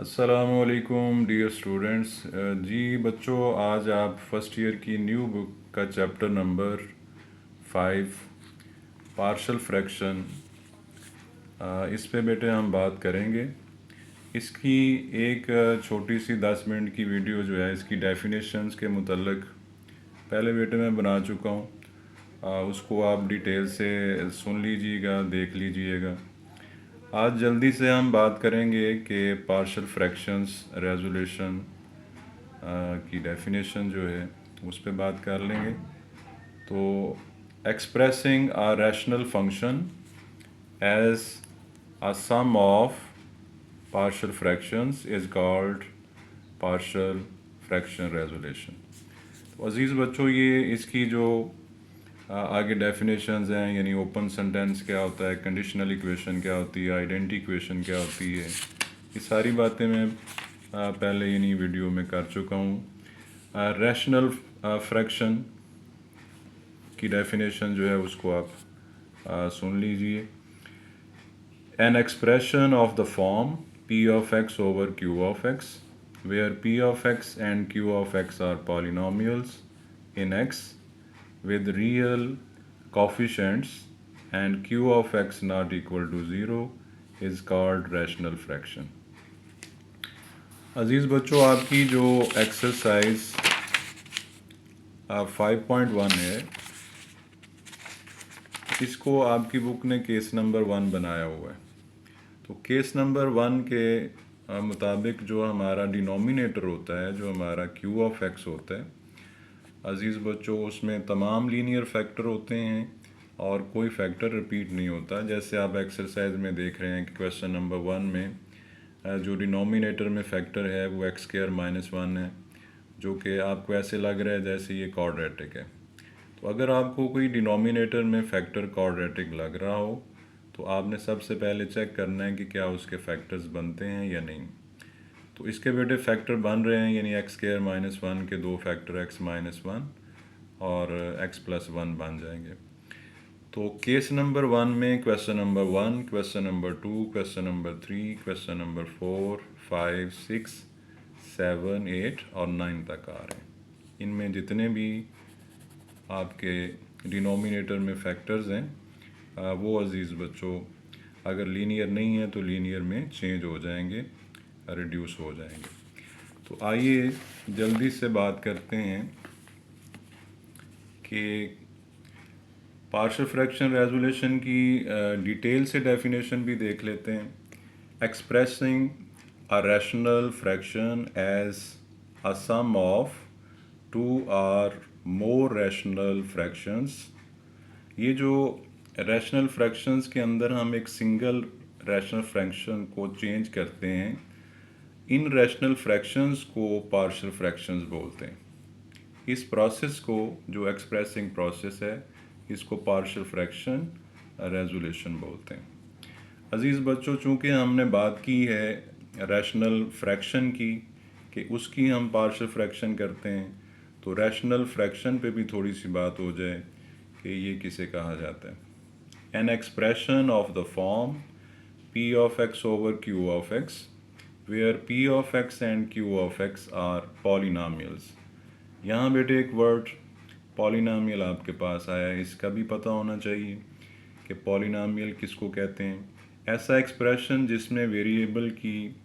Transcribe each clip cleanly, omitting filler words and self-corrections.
अस्सलामुअलैकुम dear students. जी बच्चों, आज आप फर्स्ट ईयर की न्यू बुक का चैप्टर नंबर 5 पार्शल फ्रैक्शन, इस पे बेटे हम बात करेंगे। इसकी एक छोटी सी 10 मिनट की वीडियो जो है इसकी डेफिनेशंस के मुतल्लिक पहले बेटे मैं बना चुका हूँ। उसको आप डिटेल से सुन लीजिएगा, देख लीजिएगा। आज जल्दी से हम बात करेंगे कि पार्शल फ्रैक्शंस रेजोल्यूशन की डेफिनेशन जो है उस पर बात कर लेंगे। तो expressing a rational function as a sum of partial fractions is called partial fraction resolution. तो अजीज़ बच्चों, ये इसकी जो आगे डेफिनेशंस हैं, यानी ओपन सेंटेंस क्या होता है, कंडीशनल इक्वेशन क्या होती है, आइडेंटिटी इक्वेशन क्या होती है, ये सारी बातें मैं पहले यानी वीडियो में कर चुका हूँ। रैशनल फ्रैक्शन की डेफिनेशन जो है उसको आप सुन लीजिए। An expression of the form p of x over q of x where p of x and q of x are polynomials in x with real coefficients and q of x not equal to 0 is called rational fraction। अजीज़ बच्चों, आपकी जो exercise 5.1 है, इसको आपकी book ने case number 1 बनाया हुआ है। तो केस नंबर 1 के मुताबिक जो हमारा डिनोमिनेटर होता है, जो हमारा q ऑफ x होता है अज़ीज़ बच्चों, उसमें तमाम लीनियर फैक्टर होते हैं और कोई फैक्टर रिपीट नहीं होता। जैसे आप एक्सरसाइज में देख रहे हैं कि क्वेश्चन नंबर 1 में जो डिनोमिनेटर में फैक्टर है वो x² - 1 है, जो कि आपको ऐसे लग रहा है जैसे ये क्वाड्रेटिक है। तो अगर आपको कोई डिनोमिनेटर में फैक्टर क्वाड्रेटिक लग रहा हो तो आपने सबसे पहले चेक करना है कि क्या उसके फैक्टर्स बनते हैं या नहीं। तो इसके बेटे फैक्टर बन रहे हैं, यानी x² - 1 के दो फैक्टर x-1 और x+1 बन जाएंगे। तो केस नंबर 1 में question number 1, question number 2, question number 3, question number 4, 5, 6, 7, 8 और 9 तक आ रहे हैं। इनमें जितने भी आपके डिनोमिनेटर में फैक्टर्स हैं वो अज़ीज़ बच्चों अगर लीनियर नहीं है तो लीनियर में चेंज हो जाएंगे, रिड्यूस हो जाएंगे। तो आइए जल्दी से बात करते हैं कि पार्शियल फ्रैक्शन रेजोल्यूशन की डिटेल से डेफिनेशन भी देख लेते हैं। Expressing a rational fraction as a sum of two or more rational fractions. ये जो रैशनल फ्रैक्शंस के अंदर हम एक सिंगल रैशनल फ्रैक्शन को चेंज करते हैं, इन रैशनल फ्रैक्शंस को पार्शियल फ्रैक्शंस बोलते हैं। इस प्रोसेस को, जो एक्सप्रेसिंग प्रोसेस है, इसको पार्शियल फ्रैक्शन रेजोल्यूशन बोलते हैं। अज़ीज़ बच्चों, चूँकि हमने बात की है रैशनल फ्रैक्शन की कि उसकी हम पार्शियल फ्रैक्शन करते हैं, तो रैशनल फ्रैक्शन पे भी थोड़ी सी बात हो जाए कि ये किसे कहा जाता है। An expression of the form p of x over q of x where p of x and q of x are polynomials। यहाँ बेटे एक वर्ड पॉलिनॉमियल आपके पास आया है, इसका भी पता होना चाहिए कि पॉलिनॉमियल किसको कहते हैं। ऐसा एक्सप्रेशन जिसमें वेरिएबल की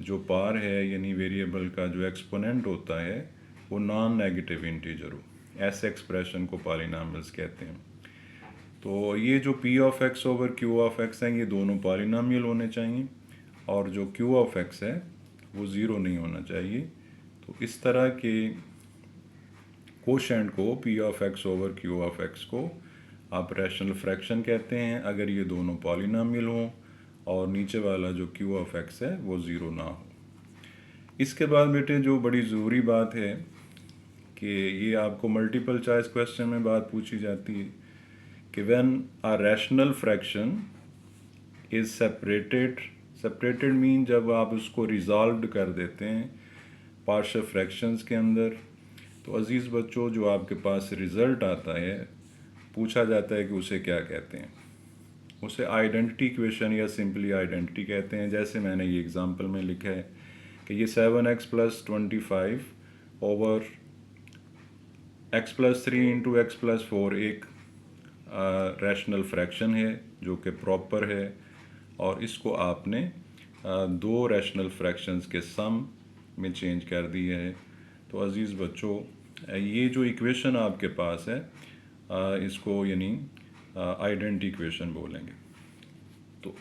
जो पार है, यानी वेरिएबल का जो एक्सपोनेंट होता है वो नॉन नेगेटिव इंटीजर हो, ऐसे एक्सप्रेशन को पॉलिनॉमियल्स कहते हैं। तो ये जो p of x over q of x हैं, ये दोनों पॉलिनॉमियल होने चाहिए और जो q ऑफ x है वो ज़ीरो नहीं होना चाहिए। तो इस तरह के कोशेंट को p of x over q of x को आप रैशनल फ्रैक्शन कहते हैं अगर ये दोनों पॉलिनॉमियल हों और नीचे वाला जो q ऑफ x है वो ज़ीरो ना हो। इसके बाद बेटे जो बड़ी ज़रूरी बात है कि ये आपको मल्टीपल चॉइस क्वेश्चन में बात पूछी जाती है कि when a rational fraction is separated mean जब आप उसको रिजॉल्व कर देते हैं पार्शियल फ्रैक्शंस के अंदर, तो अज़ीज़ बच्चों जो आपके पास रिज़ल्ट आता है पूछा जाता है कि उसे क्या कहते हैं। उसे आइडेंटिटी इक्वेशन या सिंपली आइडेंटिटी कहते हैं। जैसे मैंने ये एग्जांपल में लिखा है कि ये 7x plus 25 over x plus 3 into x plus 4 एक रैशनल फ्रैक्शन है जो कि प्रॉपर है, और इसको आपने दो रैशनल फ्रैक्शंस के सम में चेंज कर दिया है। तो अज़ीज़ बच्चों, ये जो इक्वेशन आपके पास है इसको यानी आइडेंटिटी इक्वेशन बोलेंगे। तो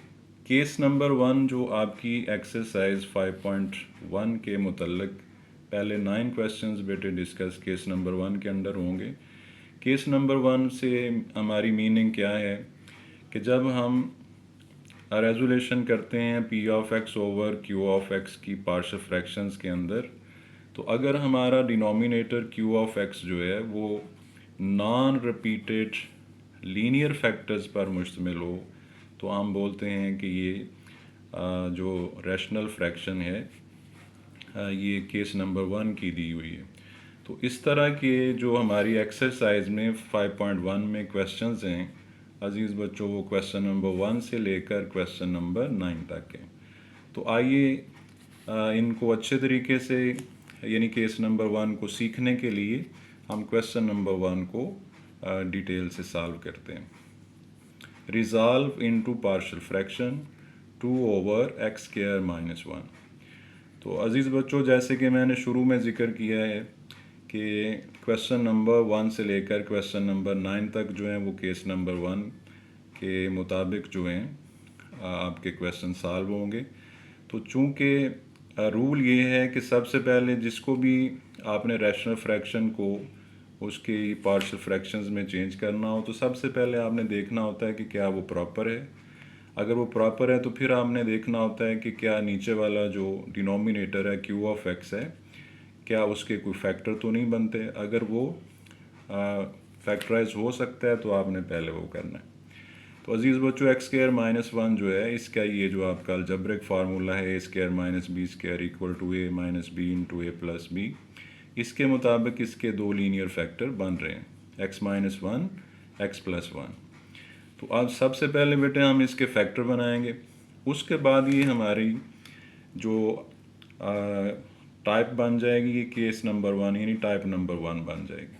केस नंबर 1 जो आपकी एक्सरसाइज 5.1 के मुतल्लिक पहले 9 क्वेश्चंस बेटे डिस्कस केस नंबर 1 के अंडर होंगे। केस नंबर 1 से हमारी मीनिंग क्या है कि जब हम रेजोल्यूशन करते हैं P of x over Q of x की पार्शियल फ्रैक्शंस के अंदर, तो अगर हमारा डिनोमिनेटर क्यू ऑफ एक्स जो है वो नॉन रिपीटेड लीनियर फैक्टर्स पर मुश्तमिल हो, तो हम बोलते हैं कि ये जो रैशनल फ्रैक्शन है ये केस नंबर 1 की दी हुई है। तो इस तरह के जो हमारी एक्सरसाइज में 5.1 में क्वेश्चंस हैं अज़ीज़ बच्चों, वो क्वेश्चन नंबर 1 से लेकर क्वेश्चन नंबर 9 तक हैं। तो आइए इनको अच्छे तरीके से यानी केस नंबर 1 को सीखने के लिए हम क्वेश्चन नंबर 1 को डिटेल से सॉल्व करते हैं। Resolve into partial fraction 2 over x square minus 1। तो अज़ीज़ बच्चों, जैसे कि मैंने शुरू में ज़िक्र किया है कि क्वेश्चन नंबर 1 से लेकर क्वेश्चन नंबर 9 तक जो हैं वो केस नंबर 1 के मुताबिक जो हैं आपके क्वेश्चन सॉल्व होंगे। तो चूँकि रूल ये है कि सबसे पहले जिसको भी आपने रैशनल फ्रैक्शन को उसकी पार्शियल फ्रैक्शंस में चेंज करना हो, तो सबसे पहले आपने देखना होता है कि क्या वो प्रॉपर है। अगर वो प्रॉपर है तो फिर आपने देखना होता है कि क्या नीचे वाला जो डिनोमिनेटर है क्यू ऑफ एक्स है, क्या उसके कोई फैक्टर तो नहीं बनते। अगर वो फैक्टराइज हो सकता है तो आपने पहले वो करना है। तो अज़ीज़ बच्चों, एक्स स्क्वायर माइनस 1 जो है इसका ये जो आपका अलजेब्रिक फार्मूला है A square minus B square equal to A minus B into A plus B, इसके मुताबिक इसके दो लीनियर फैक्टर बन रहे हैं, एक्स माइनस 1 एक्स प्लस 1। तो अब सबसे पहले बेटे हम इसके फैक्टर बनाएंगे, उसके बाद ये हमारी जो टाइप बन जाएगी ये केस नंबर 1 यानी टाइप नंबर 1 बन जाएगी।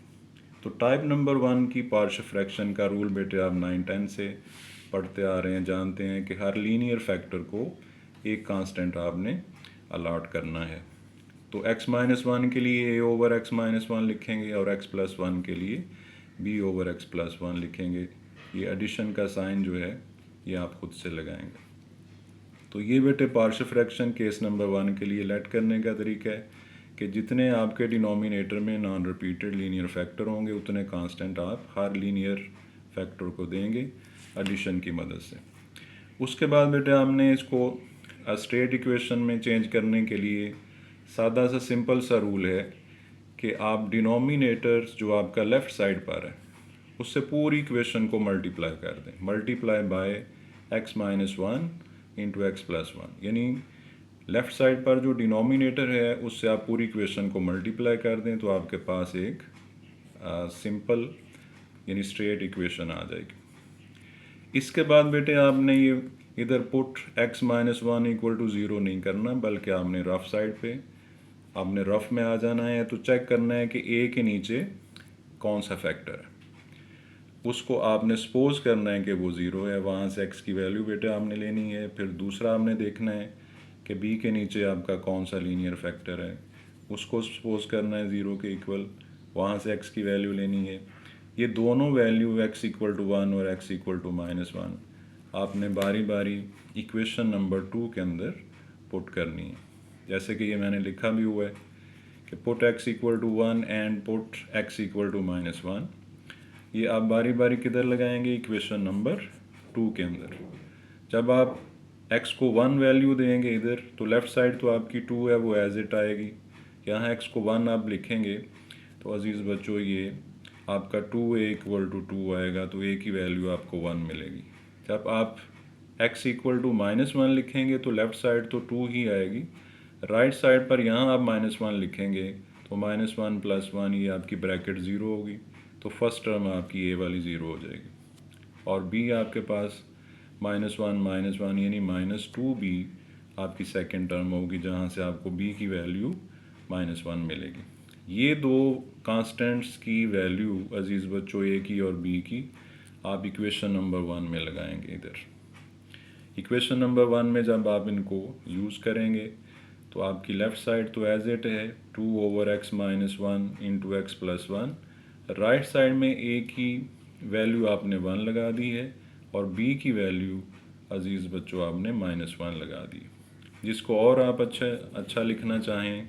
तो टाइप नंबर 1 की पार्शियल फ्रैक्शन का रूल बेटे आप 9-10 से पढ़ते आ रहे हैं, जानते हैं कि हर लीनियर फैक्टर को एक कांस्टेंट आपने अलॉट करना है। तो x माइनस 1 के लिए a ओवर एक्स माइनस 1 लिखेंगे और x प्लस 1 के लिए b ओवर एक्स प्लस 1 लिखेंगे। ये एडिशन का साइन जो है ये आप खुद से लगाएंगे। तो ये बेटे पार्शियल फ्रैक्शन केस नंबर 1 के लिए लेट करने का तरीका है कि जितने आपके डिनोमिनेटर में नॉन रिपीटेड लीनियर फैक्टर होंगे उतने कांस्टेंट आप हर लीनियर फैक्टर को देंगे एडिशन की मदद से। उसके बाद बेटे हमने इसको स्ट्रेट इक्वेशन में चेंज करने के लिए सादा सा सिंपल सा रूल है कि आप डिनोमिनेटर जो आपका लेफ़्ट साइड पर है उससे पूरी इक्वेशन को मल्टीप्लाई कर दें, multiply by x minus 1 into x plus 1, यानी लेफ़्ट साइड पर जो डिनोमिनेटर है उससे आप पूरी इक्वेशन को मल्टीप्लाई कर दें तो आपके पास एक सिंपल यानी स्ट्रेट इक्वेशन आ जाएगी। इसके बाद बेटे आपने ये इधर put x minus 1 equal to 0 नहीं करना, बल्कि आपने रफ साइड पे आपने रफ में आ जाना है। तो चेक करना है कि a के नीचे कौन सा फैक्टर है, उसको आपने सपोज करना है कि वो 0 है, वहाँ से x की वैल्यू बेटे आपने लेनी है। फिर दूसरा आपने देखना है कि b के नीचे आपका कौन सा लीनियर फैक्टर है, उसको सपोज करना है 0 के इक्वल, वहाँ से x की वैल्यू लेनी है। ये दोनों वैल्यू x इक्वल टू 1 और x इक्वल टू माइनस 1 आपने बारी बारी इक्वेशन नंबर 2 के अंदर पुट करनी है। जैसे कि ये मैंने लिखा भी हुआ है कि put x equal to 1 and put x equal to minus 1। ये आप बारी बारी किधर लगाएंगे, इक्वेशन नंबर 2 के अंदर। जब आप x को 1 वैल्यू देंगे इधर, तो लेफ़्ट साइड तो आपकी 2 है वो एज इट आएगी। यहाँ x को 1 आप लिखेंगे तो अज़ीज़ बच्चों ये आपका 2a इक्वल टू 2 आएगा, तो a की वैल्यू आपको 1 मिलेगी। जब आप x इक्वल टू माइनस 1 लिखेंगे तो लेफ़्ट साइड तो 2 ही आएगी, राइट साइड पर यहाँ आप माइनस 1 लिखेंगे तो माइनस 1 प्लस 1 ये आपकी ब्रैकेट 0 होगी, तो फर्स्ट टर्म आपकी a वाली 0 हो जाएगी। और b आपके पास माइनस 1 यानी माइनस 2b आपकी सेकंड टर्म होगी जहाँ से आपको b की वैल्यू -1 मिलेगी। ये दो कांस्टेंट्स की वैल्यू अजीज़ बच्चों a की और b की आप इक्वेशन नंबर 1 में लगाएंगे। इधर इक्वेशन नंबर 1 में जब आप इनको यूज़ करेंगे तो आपकी लेफ़्ट साइड तो एज इट है 2/x-1 into x plus 1। Right side में a की वैल्यू आपने 1 लगा दी है और b की वैल्यू अजीज़ बच्चों आपने -1 लगा दी। जिसको और आप अच्छा लिखना चाहें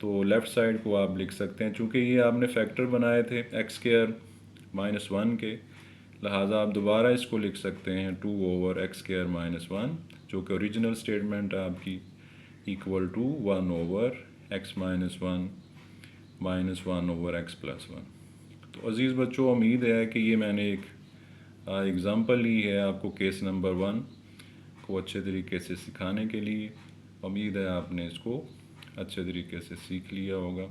तो लेफ़्ट साइड को आप लिख सकते हैं, चूँकि ये आपने फैक्टर बनाए थे x² -1 के, लिहाजा आप दोबारा इसको लिख सकते हैं 2/x² -1 जो कि ओरिजिनल स्टेटमेंट है आपकी, equal to 1/x -1 -1/x plus 1। तो अज़ीज़ बच्चों, उम्मीद है कि ये मैंने एक एग्ज़ाम्पल ली है आपको केस नंबर 1 को अच्छे तरीके से सिखाने के लिए। उम्मीद है आपने इसको अच्छे तरीके से सीख लिया होगा।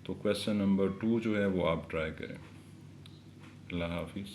तो क्वेश्चन नंबर 2 जो है वो आप ट्राई करें। अल्लाह हाफिज़।